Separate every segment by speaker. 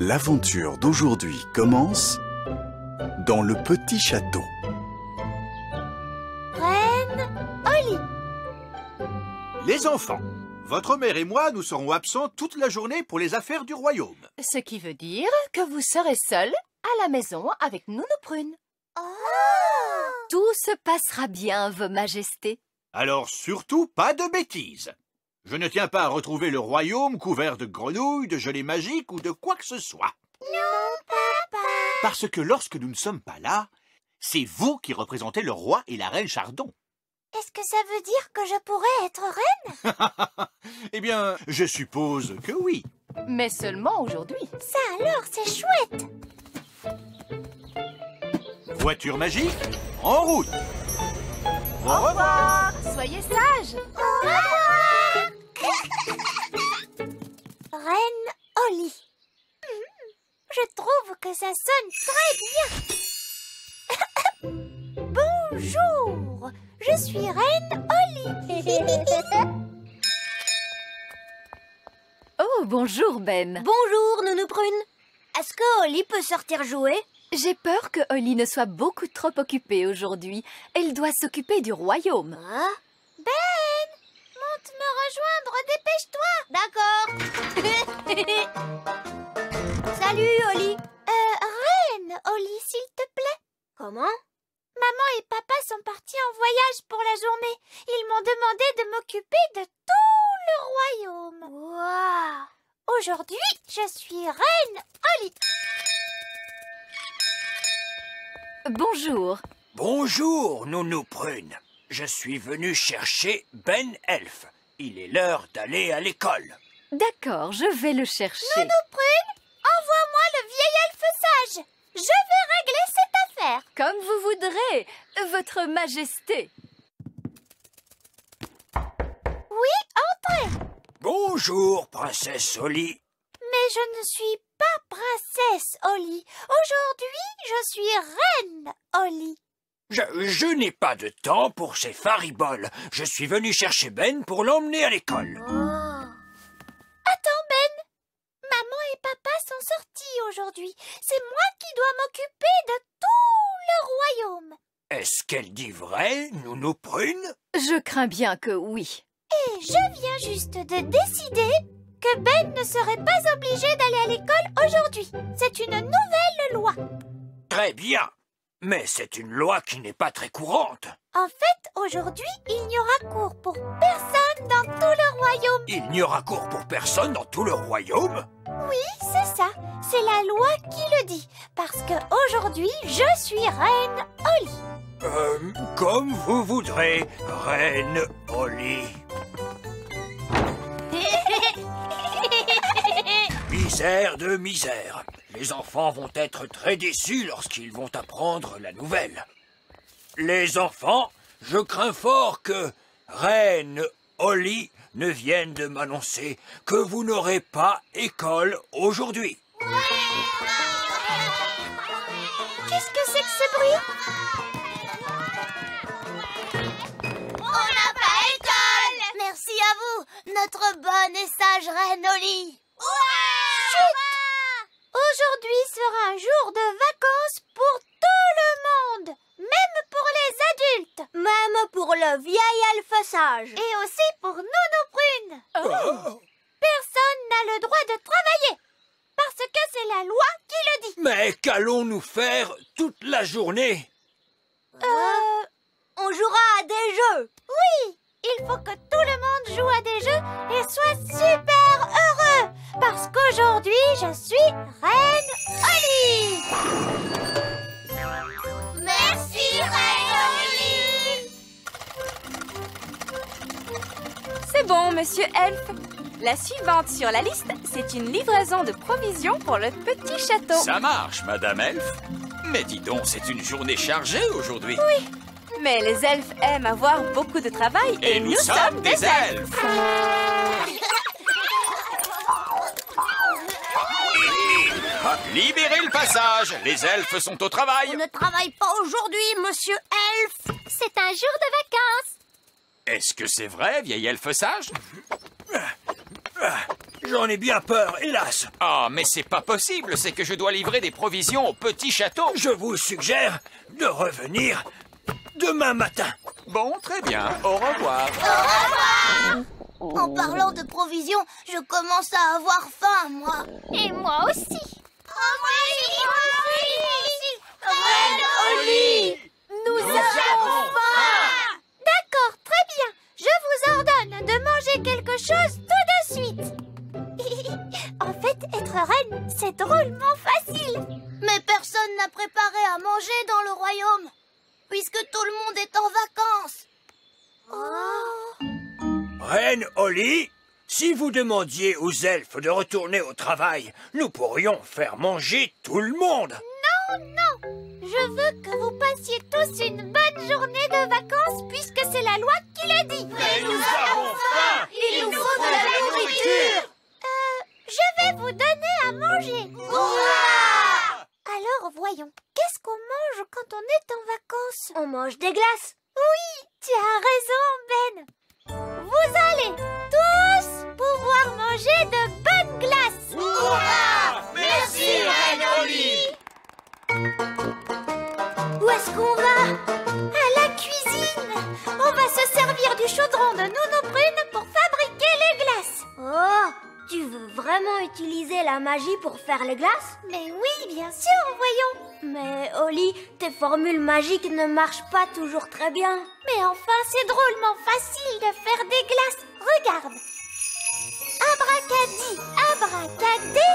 Speaker 1: L'aventure d'aujourd'hui commence dans le petit château.
Speaker 2: Reine Holly.
Speaker 3: Les enfants, votre mère et moi, nous serons absents toute la journée pour les affaires du royaume.
Speaker 4: Ce qui veut dire que vous serez seuls à la maison avec Nounou Prune.
Speaker 2: Oh!
Speaker 4: Tout se passera bien, Vos Majestés.
Speaker 3: Alors surtout, pas de bêtises. Je ne tiens pas à retrouver le royaume couvert de grenouilles, de gelées magiques ou de quoi que ce soit.
Speaker 2: Non, papa.
Speaker 3: Parce que lorsque nous ne sommes pas là, c'est vous qui représentez le roi et la reine Chardon.
Speaker 2: Est-ce que ça veut dire que je pourrais être reine?
Speaker 3: Eh bien, je suppose que oui.
Speaker 4: Mais seulement aujourd'hui.
Speaker 2: Ça alors, c'est chouette.
Speaker 3: Voiture magique, en route. Au
Speaker 4: Au
Speaker 3: revoir.
Speaker 4: revoir. Soyez sages.
Speaker 2: Au revoir. Reine Holly. Je trouve que ça sonne très bien. Bonjour, je suis Reine Holly.
Speaker 4: Oh, bonjour, Ben.
Speaker 2: Bonjour, Nounou Prune. Est-ce que Holly peut sortir jouer?
Speaker 4: J'ai peur que Holly ne soit beaucoup trop occupée aujourd'hui. Elle doit s'occuper du royaume.
Speaker 2: Hein? Ben, monte me rejoindre, dépêche-toi. D'accord. Salut, Holly. Reine Holly, s'il te plaît. Comment? Maman et papa sont partis en voyage pour la journée. Ils m'ont demandé de m'occuper de tout le royaume. Wow. Aujourd'hui, je suis Reine Holly.
Speaker 4: Bonjour.
Speaker 5: Bonjour, Nounou Prune. Je suis venu chercher Ben Elf. Il est l'heure d'aller à l'école.
Speaker 4: D'accord, je vais le chercher.
Speaker 2: Nounou Prune, envoie-moi le vieil elfe sage. Je vais régler cette affaire.
Speaker 4: Comme vous voudrez, Votre Majesté.
Speaker 2: Oui, entrez.
Speaker 5: Bonjour, princesse Holly.
Speaker 2: Mais je ne suis pas princesse Holly. Aujourd'hui, je suis Reine Holly.
Speaker 5: Je n'ai pas de temps pour ces fariboles. Je suis venu chercher Ben pour l'emmener à l'école.
Speaker 2: Attends, Ben. Maman et papa sont sortis aujourd'hui. C'est moi qui dois m'occuper de tout le royaume.
Speaker 5: Est-ce qu'elle dit vrai, Nounou Prune?
Speaker 4: Je crains bien que oui.
Speaker 2: Et je viens juste de décider que Ben ne serait pas obligé d'aller à l'école aujourd'hui. C'est une nouvelle loi.
Speaker 5: Très bien. Mais c'est une loi qui n'est pas très courante.
Speaker 2: En fait, aujourd'hui, il n'y aura cours pour personne dans tout le royaume.
Speaker 5: Il n'y aura cours pour personne dans tout le royaume?
Speaker 2: Oui, c'est ça. C'est la loi qui le dit. Parce que aujourd'hui, je suis Reine Holly.
Speaker 5: Comme vous voudrez, Reine Holly. Misère de misère. Les enfants vont être très déçus lorsqu'ils vont apprendre la nouvelle. Les enfants, je crains fort que Reine Holly ne vienne de m'annoncer que vous n'aurez pas école aujourd'hui.
Speaker 2: Qu'est-ce que c'est que ce bruit? On n'a pas école! Merci à vous, notre bonne et sage Reine Holly. Chut! Aujourd'hui sera un jour de vacances pour tout le monde, même pour les adultes. Même pour le vieil elfe sage. Et aussi pour Nounou Prune. Personne n'a le droit de travailler, parce que c'est la loi qui le dit.
Speaker 5: Mais qu'allons-nous faire toute la journée?
Speaker 2: On jouera à des jeux. Oui, il faut que tout le monde joue à des jeux et soit super heureux. Parce qu'aujourd'hui, je suis Reine Holly. Merci, Reine Holly.
Speaker 6: C'est bon, monsieur Elf. La suivante sur la liste, c'est une livraison de provisions pour le petit château.
Speaker 7: Ça marche, Madame Elf. Mais dis donc, c'est une journée chargée aujourd'hui.
Speaker 6: Oui, mais les elfes aiment avoir beaucoup de travail
Speaker 7: Et nous sommes des elfes. Libérez le passage. Les elfes sont au travail.
Speaker 2: On ne travaille pas aujourd'hui, monsieur Elf. C'est un jour de vacances.
Speaker 7: Est-ce que c'est vrai, vieil elfe sage?
Speaker 5: J'en ai bien peur, hélas.
Speaker 7: Ah, mais c'est pas possible, c'est que je dois livrer des provisions au petit château.
Speaker 5: Je vous suggère de revenir demain matin.
Speaker 7: Bon, très bien, au revoir.
Speaker 2: En parlant de provisions, je commence à avoir faim, moi.
Speaker 6: Et moi aussi.
Speaker 2: Oh, moi aussi. Reine Holly,
Speaker 6: Nous avons faim. D'accord, très bien. Je vous ordonne de manger quelque chose tout de suite. En fait, être reine, c'est drôlement facile.
Speaker 2: Mais personne n'a préparé à manger dans le royaume, puisque tout le monde est en vacances.
Speaker 5: Reine Holly, si vous demandiez aux elfes de retourner au travail, nous pourrions faire manger tout le monde.
Speaker 6: Non, je veux que vous passiez tous une bonne journée de vacances puisque c'est la loi qui le dit.
Speaker 2: Mais nous avons faim. Il nous faut de la nourriture.
Speaker 6: Je vais vous donner à manger.
Speaker 2: Hurrah!
Speaker 6: Alors voyons, qu'est-ce qu'on mange quand on est en vacances?
Speaker 2: On mange des glaces.
Speaker 6: Oui, tu as raison, Ben. Vous allez tous pouvoir manger de bonnes glaces.
Speaker 2: Hurrah! Merci, Reine Holly.
Speaker 6: Où est-ce qu'on va? À la cuisine. On va se servir du chaudron de Nounou Prune pour fabriquer les glaces.
Speaker 2: Oh, tu veux vraiment utiliser la magie pour faire les glaces?
Speaker 6: Mais oui, bien sûr, voyons.
Speaker 2: Mais Holly, tes formules magiques ne marchent pas toujours très bien.
Speaker 6: Mais enfin, c'est drôlement facile de faire des glaces. Regarde. Abracadi, abracadé.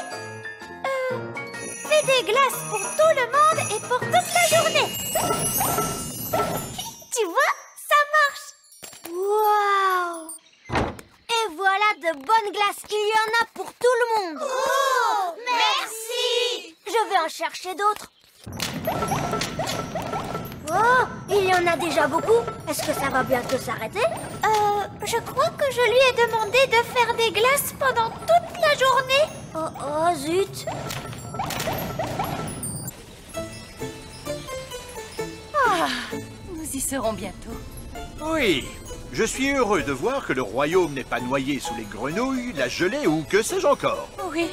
Speaker 6: Fais des glaces pour tout le monde et pour toute la journée. Tu vois, ça marche.
Speaker 2: Waouh! Et voilà de bonnes glaces. Il y en a pour tout le monde.
Speaker 6: Oh,
Speaker 2: merci! Je vais en chercher d'autres. Oh, il y en a déjà beaucoup. Est-ce que ça va bientôt s'arrêter?
Speaker 6: Je crois que je lui ai demandé de faire des glaces pendant toute la journée.
Speaker 2: Oh, zut!
Speaker 4: Nous y serons bientôt.
Speaker 3: Oui, je suis heureux de voir que le royaume n'est pas noyé sous les grenouilles, la gelée ou que sais-je encore.
Speaker 4: Oui.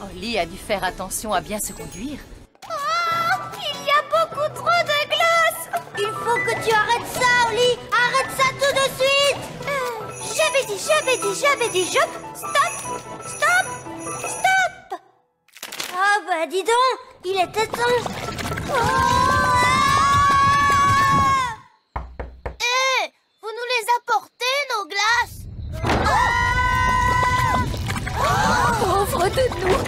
Speaker 4: Holly a dû faire attention à bien se conduire.
Speaker 6: Oh, il y a beaucoup trop de glace.
Speaker 2: Il faut que tu arrêtes ça, Holly. Arrête ça tout de suite.
Speaker 6: J'avais dit, stop.
Speaker 2: Ah bah dis donc, il était temps.
Speaker 6: Hé, vous nous les apportez, nos glaces?
Speaker 4: Pauvre de nous!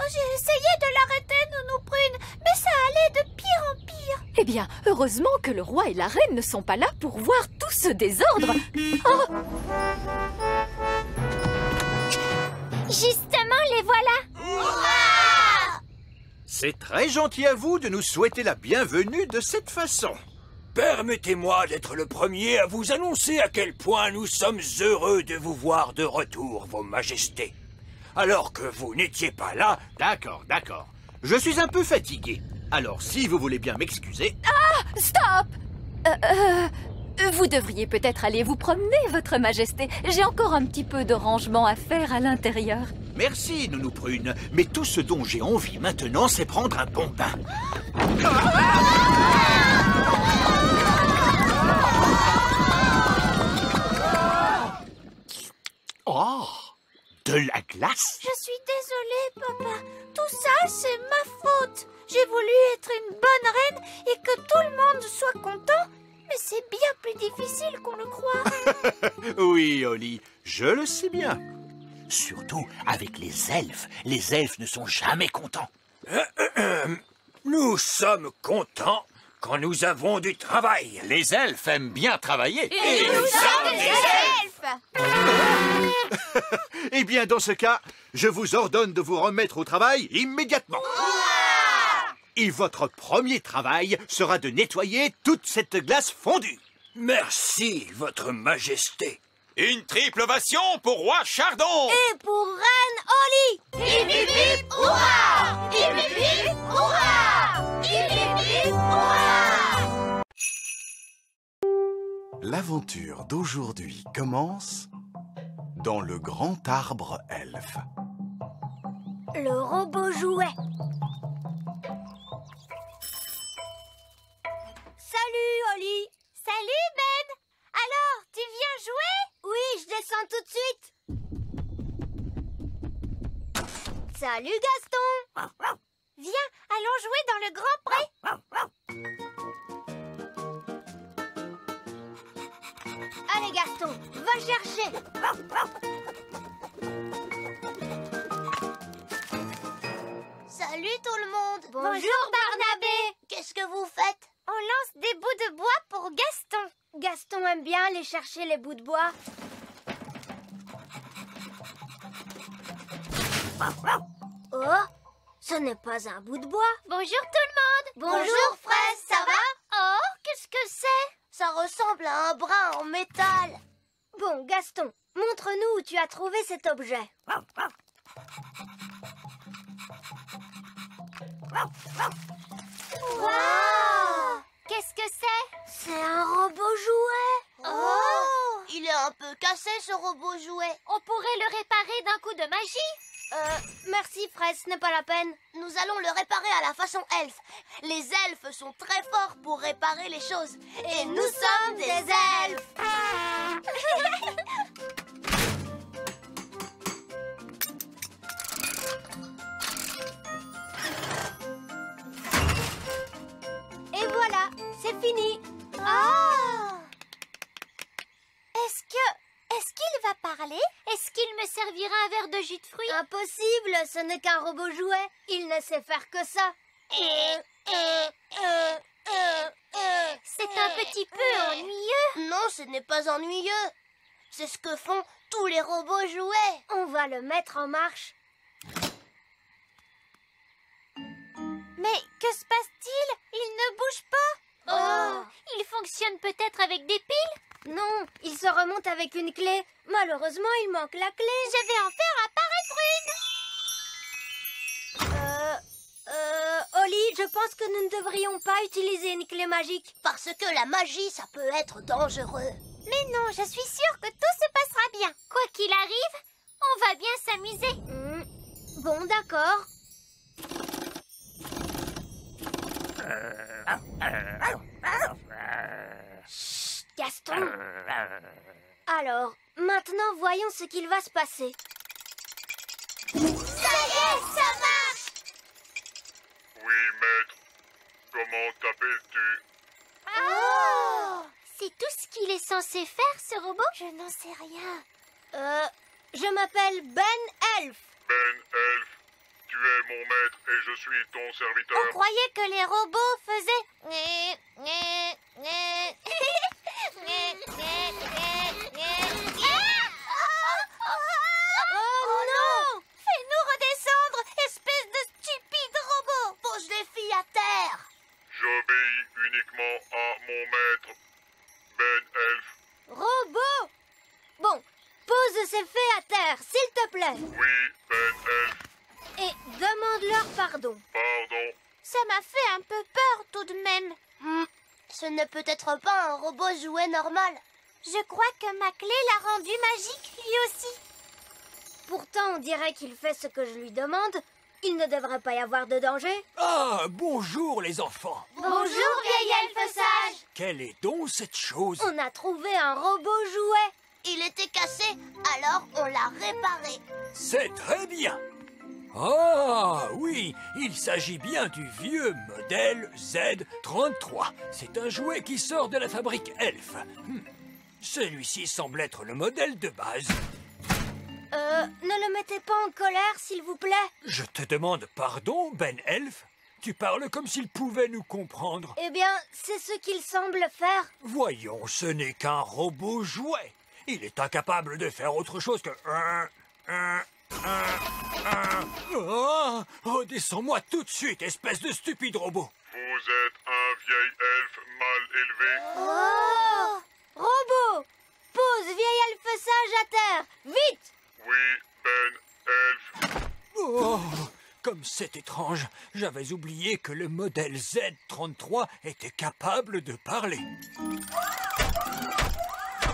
Speaker 6: J'ai essayé de l'arrêter, Nounou Prune, mais ça allait de pire en pire.
Speaker 4: Eh bien, heureusement que le roi et la reine ne sont pas là pour voir tout ce désordre. Oh,
Speaker 6: Justement, les voilà.
Speaker 3: C'est très gentil à vous de nous souhaiter la bienvenue de cette façon.
Speaker 5: Permettez-moi d'être le premier à vous annoncer à quel point nous sommes heureux de vous voir de retour, Vos Majestés. Alors que vous n'étiez pas là...
Speaker 3: D'accord. Je suis un peu fatigué. Alors, si vous voulez bien m'excuser...
Speaker 4: stop! Vous devriez peut-être aller vous promener, Votre Majesté. J'ai encore un petit peu de rangement à faire à l'intérieur.
Speaker 3: Merci, Nounou Prune. Mais tout ce dont j'ai envie maintenant, c'est prendre un bon bain. Oh! De la glace?
Speaker 6: Je suis désolée, papa. Tout ça, c'est ma faute. J'ai voulu être une bonne reine et que tout le monde soit content. Mais c'est bien plus difficile qu'on le croit.
Speaker 3: Oui, Holly, je le sais bien.
Speaker 5: Surtout avec les elfes. Les elfes ne sont jamais contents. Nous sommes contents quand nous avons du travail.
Speaker 7: Les elfes aiment bien travailler.
Speaker 6: Et nous sommes des elfes.
Speaker 3: Eh bien, dans ce cas, je vous ordonne de vous remettre au travail immédiatement. Et votre premier travail sera de nettoyer toute cette glace fondue.
Speaker 5: Merci, Votre Majesté.
Speaker 7: Une triple ovation pour Roi Chardon!
Speaker 6: Et pour Reine Holly.
Speaker 2: Hip hip hip, hurrah! Hip hip hip, hurrah! Hip hip hip, hurrah!
Speaker 1: L'aventure d'aujourd'hui commence dans le grand arbre elfe.
Speaker 6: Le robot jouet. Salut, Holly. Salut, Ben. Alors, tu viens jouer? Oui, je descends tout de suite. Salut, Gaston. Viens, allons jouer dans le grand pré. Allez, Gaston, va chercher.
Speaker 2: Salut tout le monde!
Speaker 6: Bonjour, Barnabé.
Speaker 2: Qu'est-ce que vous faites?
Speaker 6: On lance des bouts de bois pour Gaston. Gaston aime bien aller chercher les bouts de bois. Oh, ce n'est pas un bout de bois. Bonjour tout le monde.
Speaker 2: Bonjour Fraise, ça va?
Speaker 6: Oh, qu'est-ce que c'est?
Speaker 2: Ça ressemble à un brin en métal.
Speaker 6: Bon, Gaston, montre-nous où tu as trouvé cet objet.
Speaker 2: Wow!
Speaker 6: Qu'est-ce que c'est? C'est un robot jouet.
Speaker 2: Oh! Il est un peu cassé ce robot jouet.
Speaker 6: On pourrait le réparer d'un coup de magie. Merci Fraise, ce n'est pas la peine.
Speaker 2: Nous allons le réparer à la façon elfe. Les elfes sont très forts pour réparer les choses. Et nous sommes des elfes.
Speaker 6: Et voilà, c'est fini.
Speaker 2: Ah!
Speaker 6: Est-ce qu'il va parler? Est-ce qu'il me servira un verre de jus de fruits? Impossible, ce n'est qu'un robot jouet. Il ne sait faire que ça. C'est un petit peu ennuyeux.
Speaker 2: Non, ce n'est pas ennuyeux. C'est ce que font tous les robots jouets.
Speaker 6: On va le mettre en marche. Mais que se passe-t-il? Il ne bouge pas.
Speaker 2: Oh.
Speaker 6: Il fonctionne peut-être avec des piles? Non, il se remonte avec une clé. Malheureusement, il manque la clé. Je vais en faire apparaître une. Holly, je pense que nous ne devrions pas utiliser une clé magique.
Speaker 2: Parce que la magie, ça peut être dangereux.
Speaker 6: Mais non, je suis sûre que tout se passera bien. Quoi qu'il arrive, on va bien s'amuser. Bon, d'accord. Chut, Gaston. Alors, maintenant, voyons ce qu'il va se passer.
Speaker 2: Ça y est, ça marche!
Speaker 8: Oui, maître. Comment t'appelles-tu?
Speaker 2: Oh!
Speaker 6: C'est tout ce qu'il est censé faire, ce robot? Je n'en sais rien. Je m'appelle Ben Elf.
Speaker 8: Ben Elf, tu es mon maître et je suis ton serviteur.
Speaker 6: On croyait que les robots faisaient... Oh non! Fais-nous redescendre, espèce de stupide robot!
Speaker 2: Pose les filles à terre!
Speaker 8: J'obéis uniquement à mon maître, Ben Elf.
Speaker 6: Robot! Bon, pose ces fées à terre, s'il te plaît.
Speaker 8: Oui, Ben Elf.
Speaker 6: Et demande-leur pardon.
Speaker 8: Pardon.
Speaker 6: Ça m'a fait un peu peur tout de même.
Speaker 2: Ce n'est peut-être pas un robot jouet normal.
Speaker 6: Je crois que ma clé l'a rendu magique, lui aussi. Pourtant, on dirait qu'il fait ce que je lui demande. Il ne devrait pas y avoir de danger.
Speaker 5: Ah, bonjour les enfants.
Speaker 6: Bonjour, vieil elfe sage.
Speaker 5: Quelle est donc cette chose?
Speaker 6: On a trouvé un robot jouet.
Speaker 2: Il était cassé, alors on l'a réparé.
Speaker 5: C'est très bien. Ah, oui, il s'agit bien du vieux modèle Z33. C'est un jouet qui sort de la fabrique Elf. Celui-ci semble être le modèle de base.
Speaker 6: Ne le mettez pas en colère, s'il vous plaît.
Speaker 5: Je te demande pardon, Ben Elf. Tu parles comme s'il pouvait nous comprendre.
Speaker 6: Eh bien, c'est ce qu'il semble faire.
Speaker 5: Voyons, ce n'est qu'un robot jouet. Il est incapable de faire autre chose que... Oh, descends-moi tout de suite, espèce de stupide robot.
Speaker 8: Vous êtes un vieil elfe mal élevé.
Speaker 6: Oh! Robot! Pose, vieil elfe ramassage à terre. Vite!
Speaker 8: Oui, Ben, Elf.
Speaker 5: Oh, comme c'est étrange. J'avais oublié que le modèle Z33 était capable de parler.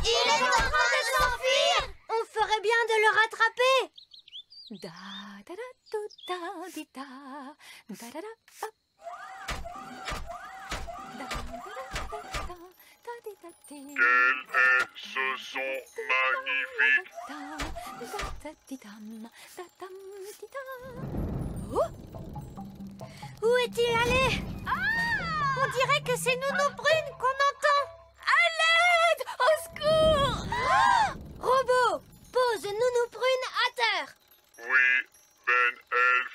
Speaker 6: Il est en train de s'enfuir! On ferait bien de le rattraper.
Speaker 4: Da da da do, da di da da da da hop. Da da da da da di da di.
Speaker 8: Quel est ce son magnifique?
Speaker 4: Da da da di dam, da dam di da. Oh,
Speaker 6: Où est-il allé? On dirait que c'est Nounou Brune qu'on entend.
Speaker 4: à l'aide! Au secours!
Speaker 6: Robot, pose Nounou Brune à terre.
Speaker 8: Oui, Ben, Elf.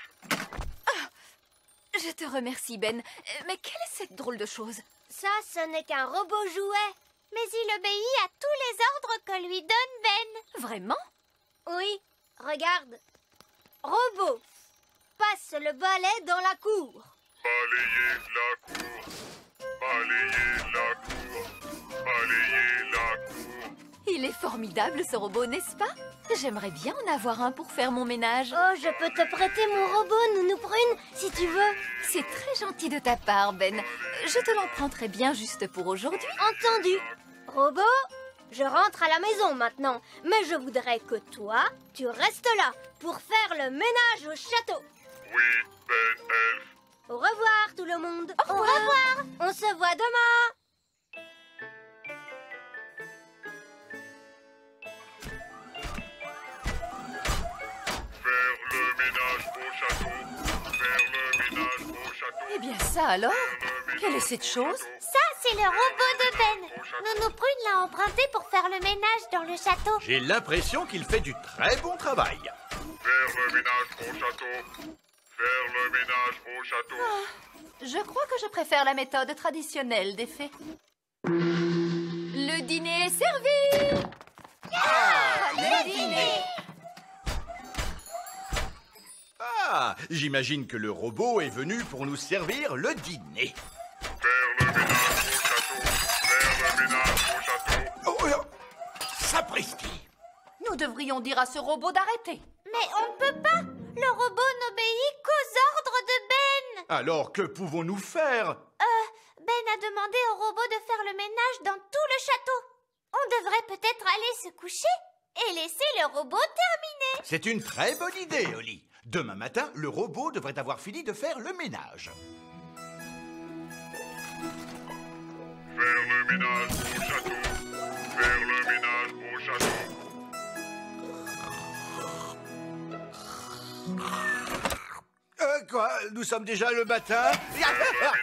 Speaker 4: Je te remercie, Ben. Mais quelle est cette drôle de chose?
Speaker 6: Ça, ce n'est qu'un robot jouet. Mais il obéit à tous les ordres que lui donne Ben.
Speaker 4: Vraiment?
Speaker 6: Oui, regarde. Robot, passe le balai dans la cour.
Speaker 8: Balayez la cour. Balayez la cour. Balayez la cour.
Speaker 4: Il est formidable, ce robot, n'est-ce pas? J'aimerais bien en avoir un pour faire mon ménage.
Speaker 6: Oh, je peux te prêter mon robot, Nounou Brune, si tu veux.
Speaker 4: C'est très gentil de ta part, Ben. Je te l'emprunterai bien juste pour aujourd'hui.
Speaker 6: Entendu. Robot, je rentre à la maison maintenant. Mais je voudrais que toi, tu restes là pour faire le ménage au château.
Speaker 8: Oui, Ben, Elf.
Speaker 6: Au revoir tout le monde. Au revoir. On se voit demain.
Speaker 8: Faire le ménage au château. Faire le ménage au château.
Speaker 4: Eh bien ça alors? Quelle est cette chose?
Speaker 6: Ça, c'est le robot de Ben. Nounou Brune l'a emprunté pour faire le ménage dans le château.
Speaker 3: J'ai l'impression qu'il fait du très bon travail.
Speaker 8: Faire le ménage au château. Faire le ménage au château.
Speaker 4: Je crois que je préfère la méthode traditionnelle des fées. Le dîner est servi!
Speaker 6: Le dîner.
Speaker 3: Ah, j'imagine que le robot est venu pour nous servir le dîner.
Speaker 8: Faire le ménage au château. Faire le ménage au château.
Speaker 3: Oh, sapristi!
Speaker 4: Nous devrions dire à ce robot d'arrêter.
Speaker 6: Mais on ne peut pas. Le robot n'obéit qu'aux ordres de Ben.
Speaker 3: Alors que pouvons-nous faire?
Speaker 6: Ben a demandé au robot de faire le ménage dans tout le château. On devrait peut-être aller se coucher et laisser le robot terminer.
Speaker 3: C'est une très bonne idée, Oli. Demain matin, le robot devrait avoir fini de faire le ménage.
Speaker 8: Faire le ménage au château. Faire le ménage au château.
Speaker 3: Quoi? Nous sommes déjà le matin?
Speaker 8: Faire le ménage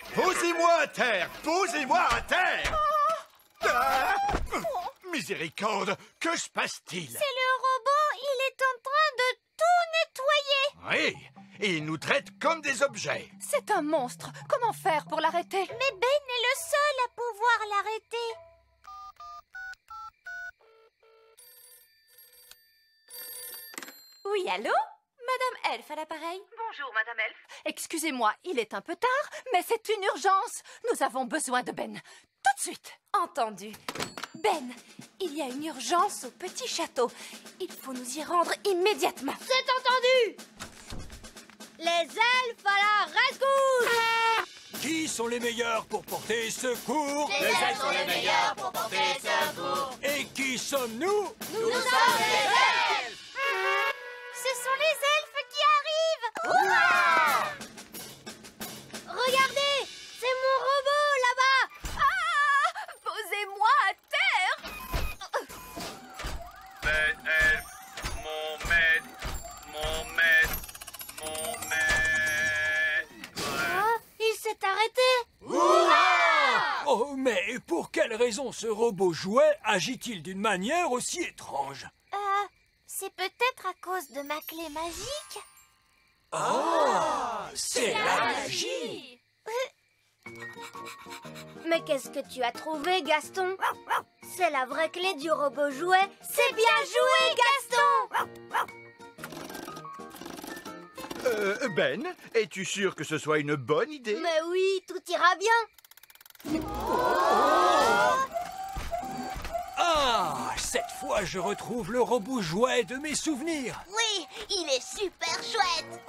Speaker 8: au château.
Speaker 3: Posez-moi à terre! Posez-moi à terre! Ah! Miséricorde! Que se passe-t-il?
Speaker 6: C'est le robot, il est en train de tout nettoyer.
Speaker 3: Oui, et il nous traite comme des objets.
Speaker 4: C'est un monstre. Comment faire pour l'arrêter?
Speaker 6: Mais Ben est le seul à pouvoir l'arrêter.
Speaker 4: Oui, allô? Madame Elf à l'appareil. Bonjour, Madame Elf. Excusez-moi, il est un peu tard, mais c'est une urgence. Nous avons besoin de Ben. Tout de suite. Entendu. Ben, il y a une urgence au petit château. Il faut nous y rendre immédiatement.
Speaker 6: C'est entendu. Les elfes à la rescousse.
Speaker 5: Qui sont les meilleurs pour porter secours?
Speaker 6: Les elfes sont les meilleurs pour porter secours.
Speaker 5: Et qui sommes-nous?
Speaker 6: Nous sommes les elfes. Ce sont les elfes qui arrivent. Regardez, c'est mon robot là-bas.
Speaker 4: Ah! Posez-moi à terre!
Speaker 8: Ben, Elf. Mon maître. Mon maître. Mon maître.
Speaker 6: Ah, il s'est arrêté.
Speaker 5: Oh, mais pour quelle raison ce robot jouet agit-il d'une manière aussi étrange?
Speaker 6: C'est peut-être à cause de ma clé magique.
Speaker 5: C'est la magie!
Speaker 6: Mais qu'est-ce que tu as trouvé, Gaston? C'est la vraie clé du robot jouet. C'est bien joué, Gaston!
Speaker 3: Ben, es-tu sûr que ce soit une bonne idée?
Speaker 6: Mais oui, tout ira bien.
Speaker 5: Ah, cette fois, je retrouve le robot jouet de mes souvenirs.
Speaker 2: Oui, il est super chouette.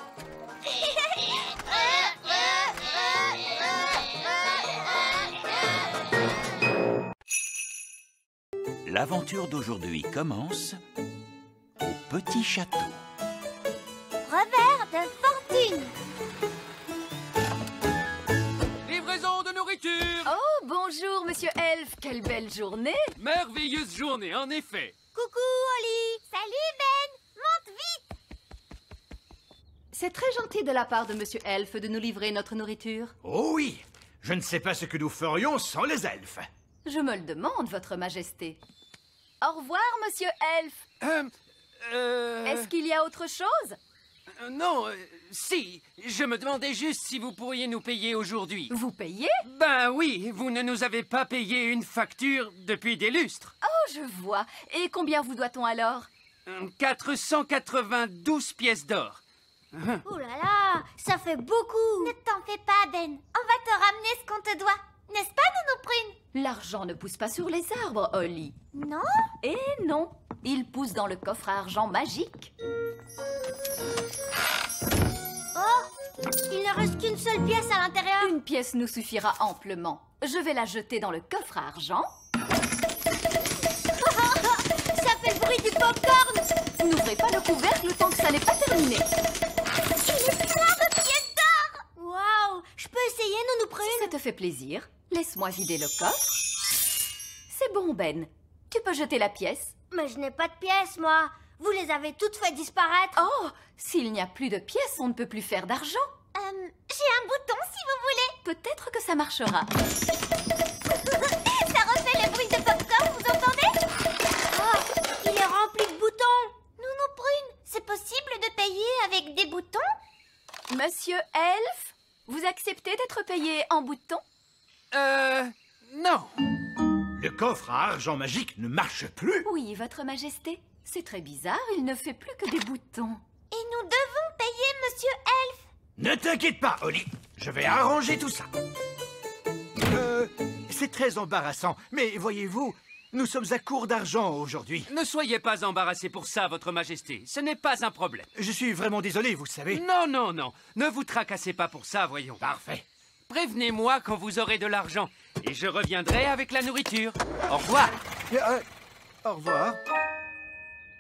Speaker 7: L'aventure d'aujourd'hui commence au petit château.
Speaker 6: Revers de fortune.
Speaker 9: Livraison de nourriture.
Speaker 4: Oh, bonjour, monsieur Elf. Quelle belle journée.
Speaker 9: Merveilleuse journée, en effet.
Speaker 6: Coucou, Oli. Salut, Ben. Monte vite.
Speaker 4: C'est très gentil de la part de monsieur Elf de nous livrer notre nourriture.
Speaker 3: Oh oui, je ne sais pas ce que nous ferions sans les elfes.
Speaker 4: Je me le demande, votre majesté. Au revoir, monsieur Elf. Est-ce qu'il y a autre chose?
Speaker 9: Non, si. Je me demandais juste si vous pourriez nous payer aujourd'hui.
Speaker 4: Vous payez?
Speaker 9: Ben oui, vous ne nous avez pas payé une facture depuis des lustres.
Speaker 4: Oh, je vois. Et combien vous doit-on alors?
Speaker 9: 492 pièces d'or.
Speaker 6: Ouh là là, ça fait beaucoup. Ne t'en fais pas, Ben. On va te ramener ce qu'on te doit. N'est-ce pas, Nounou Prune?
Speaker 4: L'argent ne pousse pas sur les arbres, Holly.
Speaker 6: Non?
Speaker 4: Et non, il pousse dans le coffre à argent magique.
Speaker 6: Oh, il ne reste qu'une seule pièce à l'intérieur.
Speaker 4: Une pièce nous suffira amplement. Je vais la jeter dans le coffre à argent.
Speaker 6: Ça fait le bruit du popcorn.
Speaker 4: N'ouvrez pas le couvercle le temps que ça n'est pas terminé.
Speaker 6: Il est plein de pièces d'or. Waouh, je peux essayer, Nounou Prune?
Speaker 4: Si ça te fait plaisir, laisse-moi vider le coffre. C'est bon, Ben. Tu peux jeter la pièce.
Speaker 6: Mais je n'ai pas de pièces, moi. Vous les avez toutes fait disparaître.
Speaker 4: Oh, s'il n'y a plus de pièces, on ne peut plus faire d'argent.
Speaker 6: J'ai un bouton, si vous voulez.
Speaker 4: Peut-être que ça marchera.
Speaker 6: Ça refait le bruit de popcorn, vous entendez? Oh, il est rempli de boutons. Nounou Prune, c'est possible de payer avec des boutons?
Speaker 4: Monsieur Elf, vous acceptez d'être payé en boutons?
Speaker 9: Non.
Speaker 3: Le coffre à argent magique ne marche plus.
Speaker 4: Oui, votre majesté. C'est très bizarre, il ne fait plus que des boutons.
Speaker 6: Et nous devons payer Monsieur Elf.
Speaker 3: Ne t'inquiète pas, Holly. Je vais arranger tout ça. C'est très embarrassant, mais voyez-vous, nous sommes à court d'argent aujourd'hui.
Speaker 9: Ne soyez pas embarrassé pour ça, votre majesté. Ce n'est pas un problème.
Speaker 3: Je suis vraiment désolé, vous savez.
Speaker 9: Non, non, non. Ne vous tracassez pas pour ça, voyons.
Speaker 3: Parfait.
Speaker 9: Prévenez-moi quand vous aurez de l'argent et je reviendrai avec la nourriture. Au revoir.
Speaker 3: Au revoir.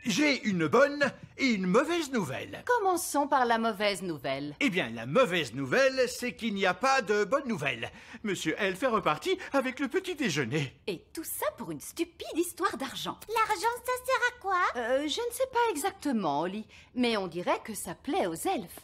Speaker 3: J'ai une bonne et une mauvaise nouvelle.
Speaker 4: Commençons par la mauvaise nouvelle.
Speaker 3: Eh bien, la mauvaise nouvelle, c'est qu'il n'y a pas de bonne nouvelle. Monsieur Elf est reparti avec le petit déjeuner.
Speaker 4: Et tout ça pour une stupide histoire d'argent.
Speaker 6: L'argent, ça sert à quoi?
Speaker 4: Je ne sais pas exactement, Holly, mais on dirait que ça plaît aux elfes.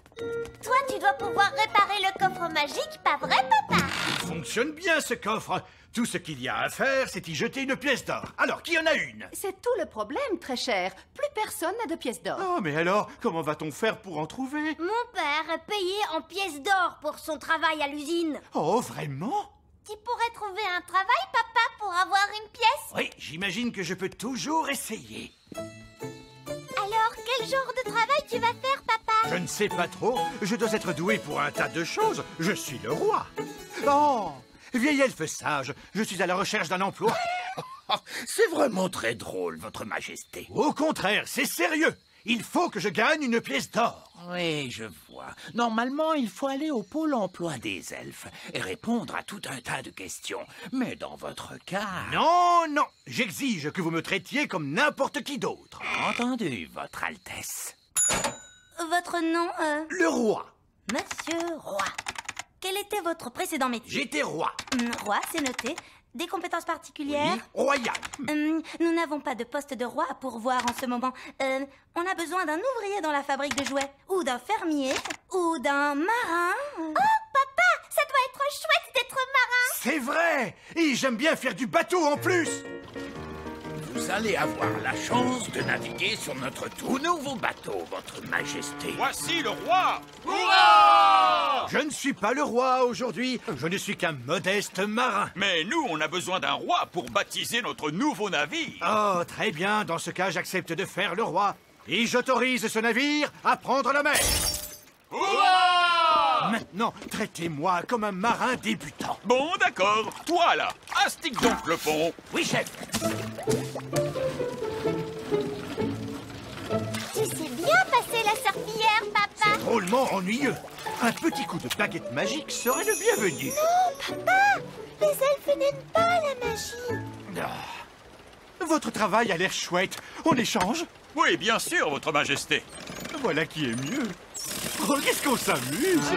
Speaker 6: Toi, tu dois pouvoir réparer le coffre magique, pas vrai, papa?
Speaker 3: Il fonctionne bien, ce coffre. Tout ce qu'il y a à faire, c'est y jeter une pièce d'or. Alors, qui en a une?
Speaker 4: C'est tout le problème, très cher. Plus personne n'a de pièces d'or.
Speaker 3: Oh, mais alors, comment va-t-on faire pour en trouver?
Speaker 6: Mon père est payé en pièces d'or pour son travail à l'usine.
Speaker 3: Oh, vraiment?
Speaker 6: Tu pourrais trouver un travail, papa, pour avoir une pièce?
Speaker 3: Oui, j'imagine que je peux toujours essayer.
Speaker 6: Alors, quel genre de travail tu vas faire, papa?
Speaker 3: Je ne sais pas trop. Je dois être doué pour un tas de choses. Je suis le roi. Oh, vieil elfe sage, je suis à la recherche d'un emploi.
Speaker 7: C'est vraiment très drôle, votre majesté.
Speaker 3: Au contraire, c'est sérieux. Il faut que je gagne une pièce d'or.
Speaker 7: Oui, je vois. Normalement, il faut aller au pôle emploi des elfes et répondre à tout un tas de questions. Mais dans votre cas...
Speaker 3: Non, non, j'exige que vous me traitiez comme n'importe qui d'autre.
Speaker 7: Entendu, votre Altesse.
Speaker 6: Votre nom,
Speaker 3: Le roi.
Speaker 6: Monsieur Roi. Quel était votre précédent métier?
Speaker 3: J'étais roi.
Speaker 6: Roi, c'est noté. Des compétences particulières?
Speaker 3: Oui, royal.
Speaker 6: Nous n'avons pas de poste de roi à pourvoir en ce moment. On a besoin d'un ouvrier dans la fabrique de jouets, ou d'un fermier, ou d'un marin. Oh, papa, ça doit être chouette d'être marin.
Speaker 3: C'est vrai. Et j'aime bien faire du bateau en plus.
Speaker 7: Vous allez avoir la chance de naviguer sur notre tout nouveau bateau, votre majesté.
Speaker 8: Voici le roi.
Speaker 3: Je ne suis pas le roi aujourd'hui. Je ne suis qu'un modeste marin.
Speaker 7: Mais nous, on a besoin d'un roi pour baptiser notre nouveau navire.
Speaker 3: Oh, très bien. Dans ce cas, j'accepte de faire le roi. Et j'autorise ce navire à prendre la mer. Maintenant, traitez-moi comme un marin débutant.
Speaker 10: Bon, d'accord. Toi, là, astique donc le pont.
Speaker 7: Oui, chef.
Speaker 2: Tu sais bien passer la serpillière, papa.
Speaker 3: Drôlement ennuyeux. Un petit coup de baguette magique serait le bienvenu.
Speaker 2: Non, papa. Les elfes n'aiment pas la magie.
Speaker 3: Ah. Votre travail a l'air chouette. On échange?
Speaker 10: Oui, bien sûr, votre majesté.
Speaker 3: Voilà qui est mieux. Oh, qu'est-ce qu'on s'amuse!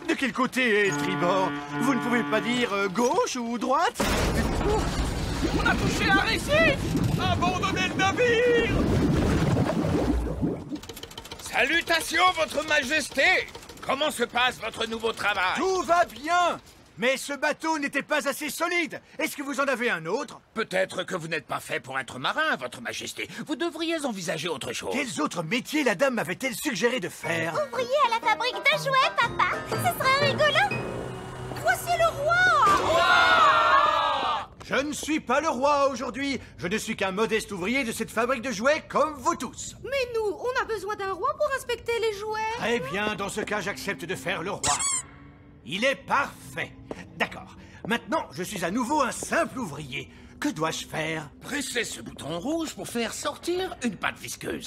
Speaker 3: De quel côté est tribord? Vous ne pouvez pas dire gauche ou droite?
Speaker 10: On a touché un récif! Abandonnez le navire!
Speaker 7: Salutations, votre majesté. Comment se passe votre nouveau travail?
Speaker 3: Tout va bien! Mais ce bateau n'était pas assez solide. Est-ce que vous en avez un autre?
Speaker 7: Peut-être que vous n'êtes pas fait pour être marin, votre majesté. Vous devriez envisager autre chose.
Speaker 3: Quels autres métiers la dame m'avait-elle suggéré de faire?
Speaker 2: Ouvrier à la fabrique de jouets, papa. Ce serait rigolo. Voici le roi.
Speaker 3: Je ne suis pas le roi aujourd'hui. Je ne suis qu'un modeste ouvrier de cette fabrique de jouets comme vous tous.
Speaker 4: Mais nous, on a besoin d'un roi pour inspecter les jouets.
Speaker 3: Très bien, dans ce cas, j'accepte de faire le roi. Il est parfait. D'accord. Maintenant, je suis à nouveau un simple ouvrier. Que dois-je faire?
Speaker 7: Pressez ce bouton rouge pour faire sortir une pâte visqueuse.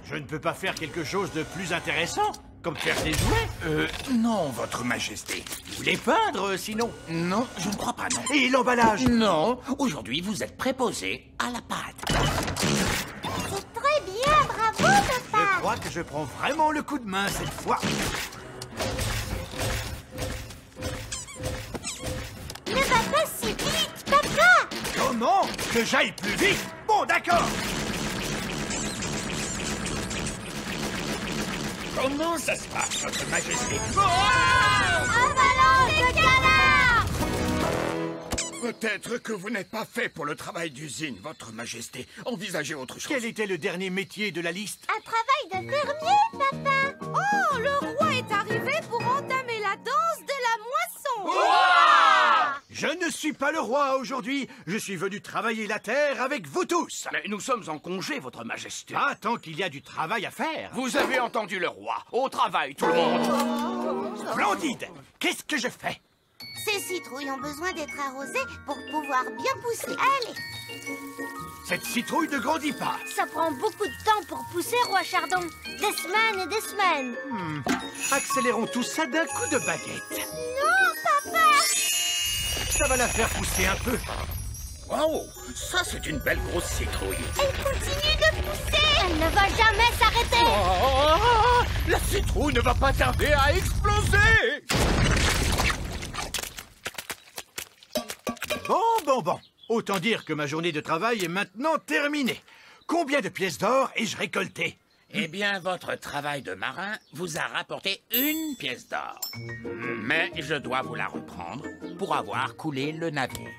Speaker 3: Je ne peux pas faire quelque chose de plus intéressant, comme faire des jouets?
Speaker 7: Non, votre majesté.
Speaker 3: Vous voulez peindre, sinon?
Speaker 7: Non, je ne crois pas, non.
Speaker 3: Et l'emballage?
Speaker 7: Non, aujourd'hui, vous êtes préposé à la pâte.
Speaker 2: C'est très bien, bravo, papa.
Speaker 3: Je crois que je prends vraiment le coup de main cette fois.
Speaker 2: Ne va pas si vite, papa.
Speaker 3: Comment? Que j'aille plus vite? Bon, d'accord.
Speaker 7: Comment ça se passe, votre majesté?
Speaker 2: Avalanche de canards.
Speaker 7: Peut-être que vous n'êtes pas fait pour le travail d'usine, votre majesté. Envisagez autre chose.
Speaker 3: Quel était le dernier métier de la liste?
Speaker 2: Un travail de fermier, papa.
Speaker 4: Oh, le roi est arrivé pour entamer la danse de la moisson.
Speaker 3: Je ne suis pas le roi aujourd'hui. Je suis venu travailler la terre avec vous tous.
Speaker 7: Mais nous sommes en congé, votre majesté.
Speaker 3: Pas tant qu'il y a du travail à faire.
Speaker 7: Vous avez entendu le roi. Au travail, tout le monde.
Speaker 3: Splendide. Qu'est-ce que je fais?
Speaker 2: Ces citrouilles ont besoin d'être arrosées pour pouvoir bien pousser. Allez,
Speaker 3: Cette citrouille ne grandit pas.
Speaker 2: ça prend beaucoup de temps pour pousser, roi Chardon. Des semaines et des semaines.
Speaker 3: Accélérons tout ça d'un coup de baguette.
Speaker 2: Non, papa.
Speaker 3: Ça va la faire pousser un peu.
Speaker 7: Oh, ça c'est une belle grosse citrouille.
Speaker 2: Elle continue de pousser. Elle ne va jamais s'arrêter.
Speaker 7: Oh, la citrouille ne va pas tarder à exploser.
Speaker 3: Bon. Autant dire que ma journée de travail est maintenant terminée. Combien de pièces d'or ai-je récolté?
Speaker 7: Eh bien, votre travail de marin vous a rapporté une pièce d'or. Mais je dois vous la reprendre pour avoir coulé le navire.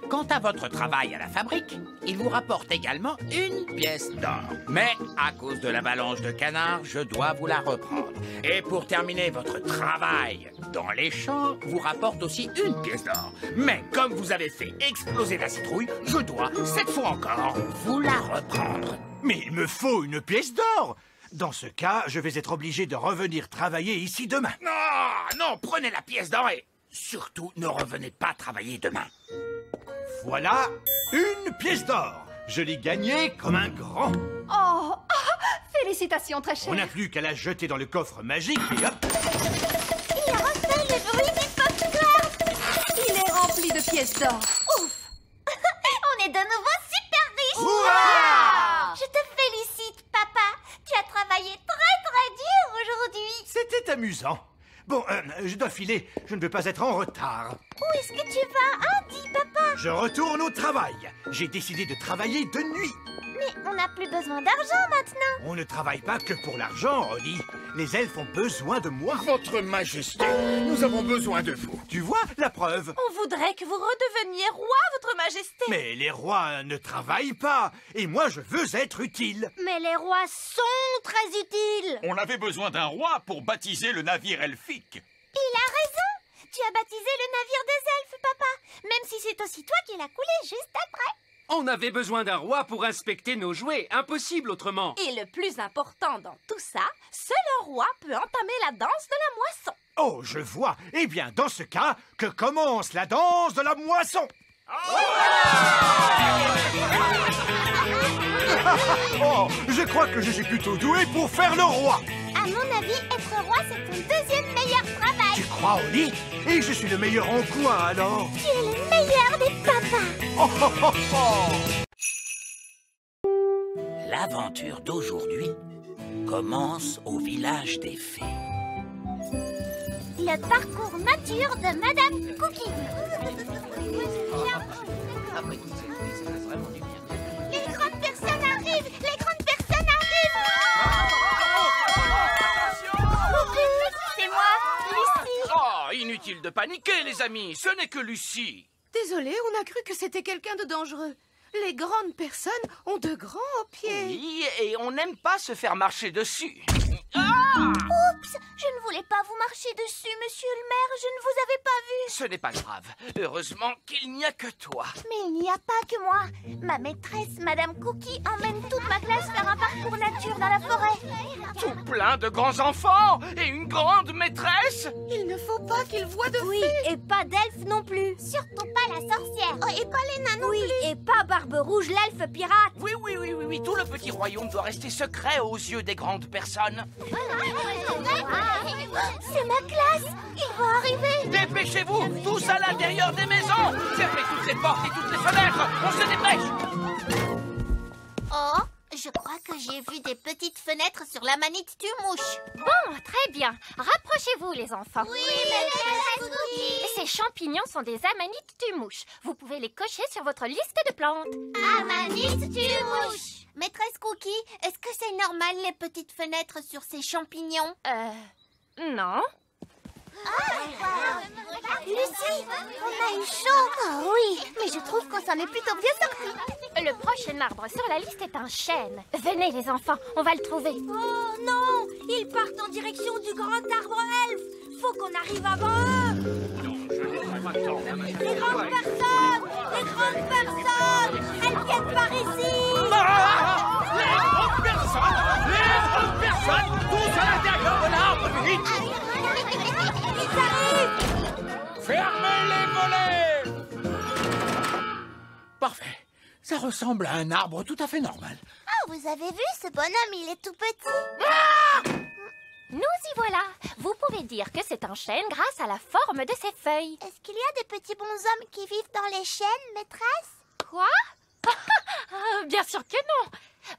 Speaker 7: Quant à votre travail à la fabrique, il vous rapporte également une pièce d'or. Mais à cause de l'avalanche de canards, je dois vous la reprendre. Et pour terminer, votre travail dans les champs vous rapporte aussi une pièce d'or. Mais comme vous avez fait exploser la citrouille, je dois, cette fois encore, vous la reprendre.
Speaker 3: Mais il me faut une pièce d'or. Dans ce cas, je vais être obligé de revenir travailler ici demain.
Speaker 7: Non, prenez la pièce d'or et surtout ne revenez pas travailler demain.
Speaker 3: Voilà une pièce d'or. Je l'ai gagnée comme un grand.
Speaker 4: Oh, félicitations, très cher.
Speaker 3: On n'a plus qu'à la jeter dans le coffre magique et hop.
Speaker 2: Il refait le bruit du popcorn.
Speaker 4: Il est rempli de pièces d'or.
Speaker 2: Ouf. On est de nouveau super riches.
Speaker 3: Ouah.
Speaker 2: Je te félicite, papa. Tu as travaillé très dur aujourd'hui.
Speaker 3: C'était amusant. Bon, je dois filer. Je ne veux pas être en retard.
Speaker 2: Où est-ce que tu vas, Andy, papa?
Speaker 3: Je retourne au travail. J'ai décidé de travailler de nuit.
Speaker 2: Mais on n'a plus besoin d'argent maintenant.
Speaker 3: On ne travaille pas que pour l'argent, Holly. Les elfes ont besoin de moi.
Speaker 7: Votre Majesté, nous avons besoin de vous.
Speaker 3: Tu vois, la preuve.
Speaker 4: On voudrait que vous redeveniez roi, votre majesté.
Speaker 3: Mais les rois ne travaillent pas. Et moi, je veux être utile.
Speaker 2: Mais les rois sont très utiles.
Speaker 10: On avait besoin d'un roi pour baptiser le navire elfique.
Speaker 2: Il a raison. Tu as baptisé le navire des elfes, papa. Même si c'est aussi toi qui l'as coulé juste après.
Speaker 9: On avait besoin d'un roi pour inspecter nos jouets. Impossible autrement.
Speaker 4: Et le plus important dans tout ça, seul un roi peut entamer la danse de la moisson.
Speaker 3: Oh, je vois. Eh bien, dans ce cas, que commence la danse de la moisson. Oh, je crois que je suis plutôt doué pour faire le roi.
Speaker 6: À mon avis, être roi, c'est ton deuxième meilleur travail.
Speaker 3: Tu crois, Oli? Et je suis le meilleur en quoi, alors?
Speaker 6: Tu es le meilleur des papas.
Speaker 3: Oh, oh, oh, oh.
Speaker 7: L'aventure d'aujourd'hui commence au village des fées.
Speaker 6: Le parcours nature de Madame Cookie. Les grandes personnes arrivent. Les grandes personnes arrivent. C'est moi, Lucie.
Speaker 10: Oh, inutile de paniquer, les amis. Ce n'est que Lucie.
Speaker 11: Désolé, on a cru que c'était quelqu'un de dangereux. Les grandes personnes ont de grands pieds.
Speaker 10: Oui, et on n'aime pas se faire marcher dessus.
Speaker 6: Oups, je ne voulais pas vous marcher dessus, monsieur le maire. Je ne vous avais pas vu.
Speaker 10: Ce n'est pas grave. Heureusement qu'il n'y a que toi.
Speaker 6: Mais il n'y a pas que moi. Ma maîtresse, Madame Cookie, emmène toute ma classe faire un parcours nature dans la forêt.
Speaker 10: Tout plein de grands enfants et une grande maîtresse.
Speaker 11: Il ne faut pas qu'ils voient de
Speaker 6: Oui,
Speaker 11: fées.
Speaker 6: et pas d'elfe non plus. Surtout pas la sorcière. Oh, et pas les nains non plus. Oui, et pas Barbe Rouge, l'elfe pirate.
Speaker 10: Oui. Tout le petit royaume doit rester secret aux yeux des grandes personnes.
Speaker 6: C'est ma classe. Ils vont arriver.
Speaker 10: Dépêchez-vous, tous à l'intérieur des maisons. Fermez toutes les portes et toutes les fenêtres. On se dépêche.
Speaker 6: Oh, je crois que j'ai vu des petites fenêtres sur la manite du mouche.
Speaker 2: Bon, très bien. Rapprochez-vous, les enfants.
Speaker 6: Oui, maîtresse Cookie.
Speaker 2: Ces champignons sont des amanites du mouche. Vous pouvez les cocher sur votre liste de plantes.
Speaker 6: Amanite du mouche. Maîtresse Cookie, est-ce que c'est normal les petites fenêtres sur ces champignons?
Speaker 2: Non.
Speaker 6: Lucie, on a eu chaud. Oh oui, mais je trouve qu'on s'en est plutôt bien sorti.
Speaker 2: Le prochain arbre sur la liste est un chêne. Venez, les enfants, on va le trouver.
Speaker 6: Oh non, ils partent en direction du grand arbre elfe. Faut qu'on arrive avant eux. Les grandes personnes, elles viennent par ici.
Speaker 10: Les grandes personnes, tous à l'intérieur de l'arbre, vite.
Speaker 6: Ils arrivent.
Speaker 7: Fermez les volets! Parfait. Ça ressemble à un arbre tout à fait normal.
Speaker 6: Ah, vous avez vu, ce bonhomme, il est tout petit.
Speaker 2: Nous y voilà. Vous pouvez dire que c'est un chêne grâce à la forme de ses feuilles.
Speaker 6: Est-ce qu'il y a des petits bonshommes qui vivent dans les chênes, maîtresse?
Speaker 2: Quoi? Bien sûr que non.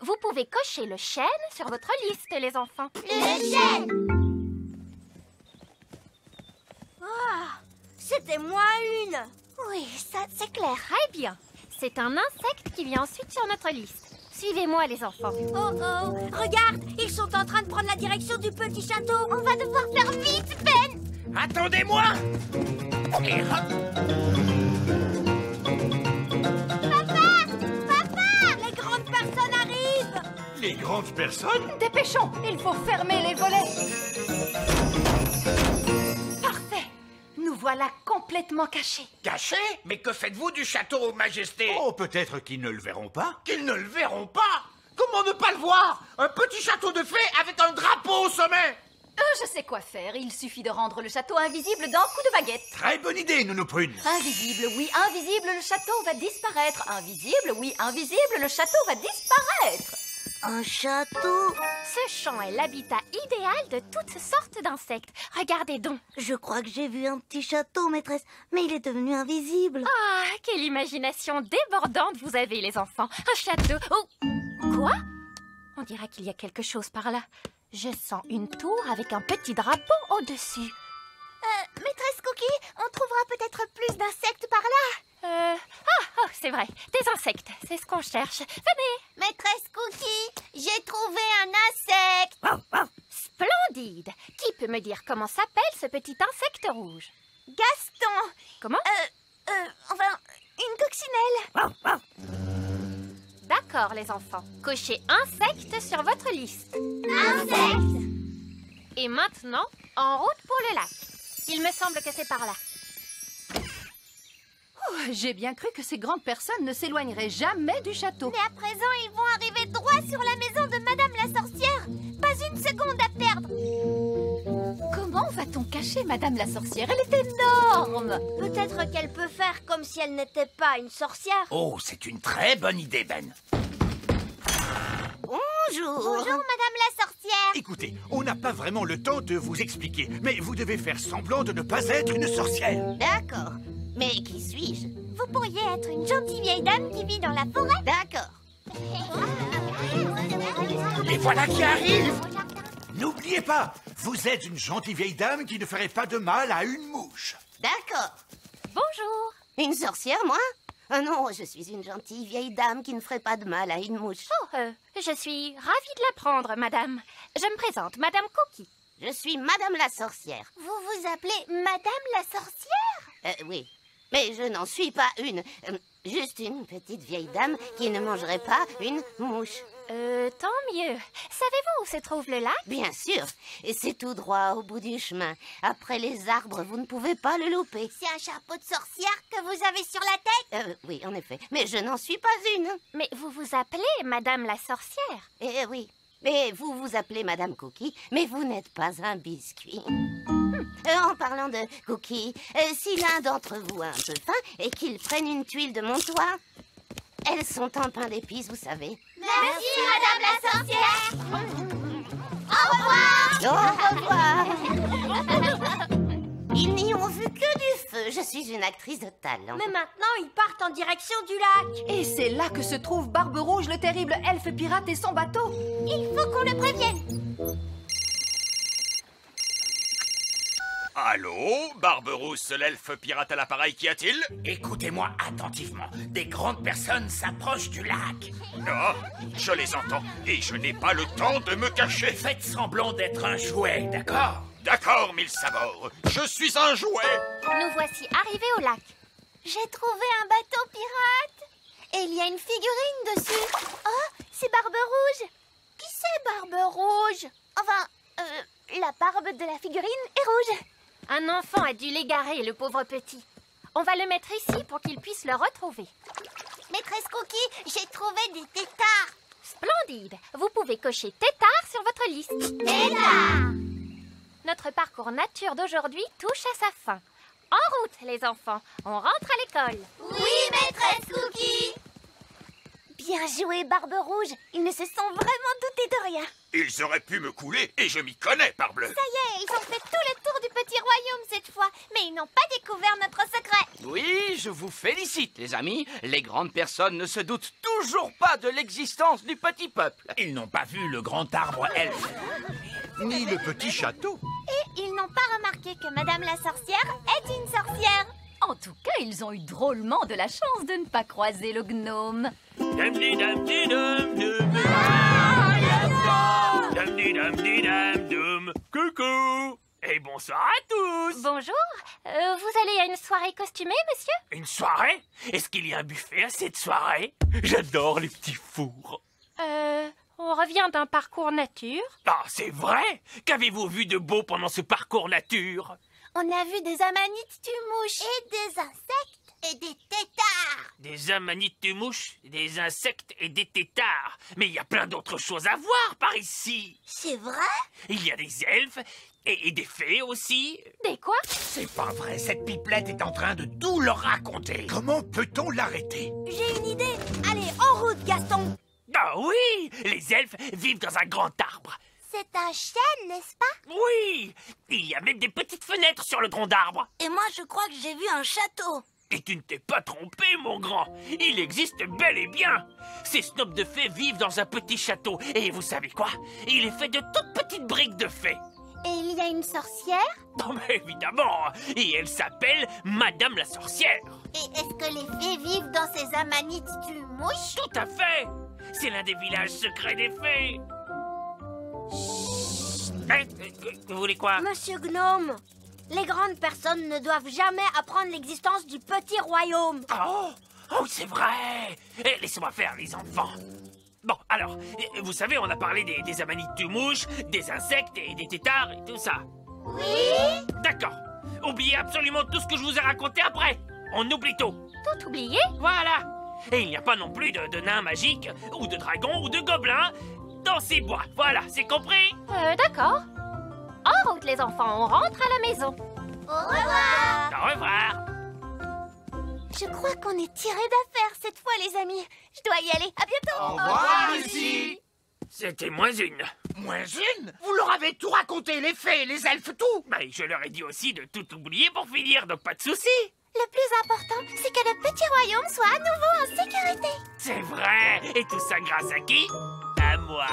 Speaker 2: Vous pouvez cocher le chêne sur votre liste, les enfants.
Speaker 6: Le chêne. Ah, c'était moi une. Oui, ça, c'est clair.
Speaker 2: Très bien. C'est un insecte qui vient ensuite sur notre liste. Suivez-moi, les enfants.
Speaker 6: Oh oh, regarde, ils sont en train de prendre la direction du petit château. On va devoir faire vite, Ben.
Speaker 10: Attendez-moi. Et hop.
Speaker 6: Papa, les grandes personnes arrivent.
Speaker 3: Les grandes personnes?
Speaker 4: Dépêchons, il faut fermer les volets. Parfait. Nous voilà complètement cachés.
Speaker 10: Caché? Mais que faites-vous du château, Majesté?
Speaker 3: Oh, peut-être qu'ils ne le verront pas.
Speaker 10: Qu'ils ne le verront pas? Comment ne pas le voir? Un petit château de fées avec un drapeau au sommet.
Speaker 4: Je sais quoi faire. Il suffit de rendre le château invisible d'un coup de baguette.
Speaker 3: Très bonne idée, Nounou Prune.
Speaker 4: Invisible, oui, invisible, le château va disparaître. Invisible, oui, invisible, le château va disparaître.
Speaker 6: Un château?
Speaker 2: Ce champ est l'habitat idéal de toutes sortes d'insectes. Regardez donc.
Speaker 6: Je crois que j'ai vu un petit château, maîtresse, mais il est devenu invisible.
Speaker 2: Ah, quelle imagination débordante vous avez, les enfants. Un château. Oh, quoi? On dirait qu'il y a quelque chose par là. Je sens une tour avec un petit drapeau au-dessus.
Speaker 6: Maîtresse Cookie, on trouvera peut-être plus d'insectes par là.
Speaker 2: C'est vrai. Des insectes. C'est ce qu'on cherche. Venez.
Speaker 6: Maîtresse Cookie, j'ai trouvé un insecte.
Speaker 2: Splendide. Qui peut me dire comment s'appelle ce petit insecte rouge?
Speaker 6: Gaston.
Speaker 2: Comment?
Speaker 6: Enfin, une coccinelle.
Speaker 2: D'accord, les enfants. Cochez insecte sur votre liste.
Speaker 6: Insecte.
Speaker 2: Et maintenant, en route pour le lac. Il me semble que c'est par là.
Speaker 4: J'ai bien cru que ces grandes personnes ne s'éloigneraient jamais du château.
Speaker 6: Mais à présent, ils vont arriver droit sur la maison de Madame la sorcière. Pas une seconde à perdre.
Speaker 4: Comment va-t-on cacher Madame la sorcière? Elle est énorme.
Speaker 6: Peut-être qu'elle peut faire comme si elle n'était pas une sorcière.
Speaker 7: Oh, c'est une très bonne idée, Ben.
Speaker 6: Bonjour. Bonjour, Madame la sorcière.
Speaker 3: Écoutez, on n'a pas vraiment le temps de vous expliquer, mais vous devez faire semblant de ne pas être une sorcière.
Speaker 6: D'accord. Mais qui suis-je? Vous pourriez être une gentille vieille dame qui vit dans la forêt. D'accord.
Speaker 3: Les voilà qui arrivent! N'oubliez pas, vous êtes une gentille vieille dame qui ne ferait pas de mal à une mouche.
Speaker 6: D'accord.
Speaker 4: Bonjour.
Speaker 6: Une sorcière, moi? Oh non, je suis une gentille vieille dame qui ne ferait pas de mal à une mouche.
Speaker 4: Oh, je suis ravie de l'apprendre, madame. Je me présente, Madame Cookie.
Speaker 6: Je suis Madame la sorcière. Vous vous appelez Madame la sorcière? Oui, mais je n'en suis pas une. Juste une petite vieille dame qui ne mangerait pas une mouche.
Speaker 4: Tant mieux. Savez-vous où se trouve le lac?
Speaker 6: Bien sûr, et c'est tout droit au bout du chemin. Après les arbres, vous ne pouvez pas le louper. C'est un chapeau de sorcière que vous avez sur la tête? Oui, en effet, mais je n'en suis pas une.
Speaker 4: Mais vous vous appelez Madame la sorcière?
Speaker 6: Eh oui, mais vous vous appelez Madame Cookie, mais vous n'êtes pas un biscuit. En parlant de Cookie, si l'un d'entre vous a un peu faim et qu'il prenne une tuile de mon toit... Elles sont en pain d'épices, vous savez.
Speaker 2: Merci, Madame la sorcière.
Speaker 6: Au revoir. Ils n'y ont vu que du feu. Je suis une actrice de talent.
Speaker 2: Mais maintenant, ils partent en direction du lac.
Speaker 4: Et c'est là que se trouve Barbe Rouge, le terrible elfe pirate et son bateau.
Speaker 6: Il faut qu'on le prévienne.
Speaker 5: Allô, Barberousse, l'elfe pirate à l'appareil, qu'y a-t-il?
Speaker 7: Écoutez-moi attentivement. Des grandes personnes s'approchent du lac.
Speaker 5: Ah, je les entends, et je n'ai pas le temps de me cacher.
Speaker 7: Faites semblant d'être un jouet, d'accord?
Speaker 5: D'accord, mille sabords, je suis un jouet.
Speaker 4: Nous voici arrivés au lac.
Speaker 6: J'ai trouvé un bateau pirate. Et il y a une figurine dessus. Oh, c'est Barbe Rouge. Qui c'est Barbe Rouge? Enfin, la barbe de la figurine est rouge.
Speaker 4: Un enfant a dû l'égarer, le pauvre petit. On va le mettre ici pour qu'il puisse le retrouver.
Speaker 6: Maîtresse Cookie, j'ai trouvé des têtards.
Speaker 4: Splendide. Vous pouvez cocher tétard sur votre liste.
Speaker 6: Tétard.
Speaker 4: Notre parcours nature d'aujourd'hui touche à sa fin. En route, les enfants. On rentre à l'école.
Speaker 2: Oui, Maîtresse Cookie.
Speaker 6: Bien joué, Barbe Rouge. Ils ne se sont vraiment doutés de rien.
Speaker 5: Ils auraient pu me couler, et je m'y connais, parbleu.
Speaker 6: Ça y est, ils ont fait tout le tour du petit royaume cette fois. Mais ils n'ont pas découvert notre secret.
Speaker 10: Oui, je vous félicite, les amis. Les grandes personnes ne se doutent toujours pas de l'existence du petit peuple.
Speaker 7: Ils n'ont pas vu le grand arbre elfe.
Speaker 3: Ni le petit château.
Speaker 6: Et ils n'ont pas remarqué que Madame la sorcière est une sorcière.
Speaker 4: En tout cas, ils ont eu drôlement de la chance de ne pas croiser le gnome.
Speaker 5: Coucou. Et bonsoir à tous.
Speaker 4: Bonjour. Vous allez à une soirée costumée, monsieur?
Speaker 5: Une soirée? Est-ce qu'il y a un buffet à cette soirée? J'adore les petits fours.
Speaker 4: On revient d'un parcours nature.
Speaker 5: Ah, c'est vrai? Qu'avez-vous vu de beau pendant ce parcours nature?
Speaker 6: On a vu des amanites tumouches. Et des insectes. Et des têtards.
Speaker 5: Des amanites mouches, des insectes et des têtards. Mais il y a plein d'autres choses à voir par ici.
Speaker 6: C'est vrai?
Speaker 5: Il y a des elfes et des fées aussi.
Speaker 4: Des quoi?
Speaker 7: C'est pas vrai, cette pipelette est en train de tout leur raconter.
Speaker 3: Comment peut-on l'arrêter?
Speaker 6: J'ai une idée. Allez, en route, Gaston.
Speaker 5: Ah oui, les elfes vivent dans un grand arbre.
Speaker 6: C'est un chêne, n'est-ce pas?
Speaker 5: Oui, il y a même des petites fenêtres sur le tronc d'arbre.
Speaker 6: Et moi, je crois que j'ai vu un château.
Speaker 5: Et tu ne t'es pas trompé, mon grand. Il existe bel et bien. Ces snobs de fées vivent dans un petit château. Et vous savez quoi? Il est fait de toutes petites briques de fées.
Speaker 6: Et il y a une sorcière?
Speaker 5: Oh, mais évidemment. Et elle s'appelle Madame la sorcière.
Speaker 6: Et est-ce que les fées vivent dans ces amanites tumouches?
Speaker 5: Tout à fait. C'est l'un des villages secrets des fées. Vous voulez quoi?
Speaker 6: Monsieur Gnome, les grandes personnes ne doivent jamais apprendre l'existence du petit royaume.
Speaker 5: Oh, c'est vrai. Laissez-moi faire, les enfants. Bon, alors, vous savez, on a parlé des amanites tumouches, des insectes et des têtards et tout ça.
Speaker 6: Oui?
Speaker 5: D'accord. Oubliez absolument tout ce que je vous ai raconté après. On oublie tout.
Speaker 6: tout oublié?
Speaker 12: Voilà. Et il n'y a pas non plus de nains magiques, ou de dragons, ou de gobelins dans ces bois. Voilà, c'est compris?
Speaker 6: D'accord. En route, les enfants, on rentre à la maison.
Speaker 2: Au revoir.
Speaker 12: Au revoir.
Speaker 2: Je crois qu'on est tiré d'affaire cette fois, les amis. Je dois y aller. À bientôt.
Speaker 3: Au revoir, Lucie.
Speaker 12: C'était moins une.
Speaker 7: Moins une? Vous leur avez tout raconté, les fées, les elfes, tout.
Speaker 12: Bah, je leur ai dit aussi de tout oublier pour finir, donc pas de soucis.
Speaker 2: Le plus important, c'est que le petit royaume soit à nouveau en sécurité.
Speaker 12: C'est vrai. Et tout ça grâce à qui? À moi.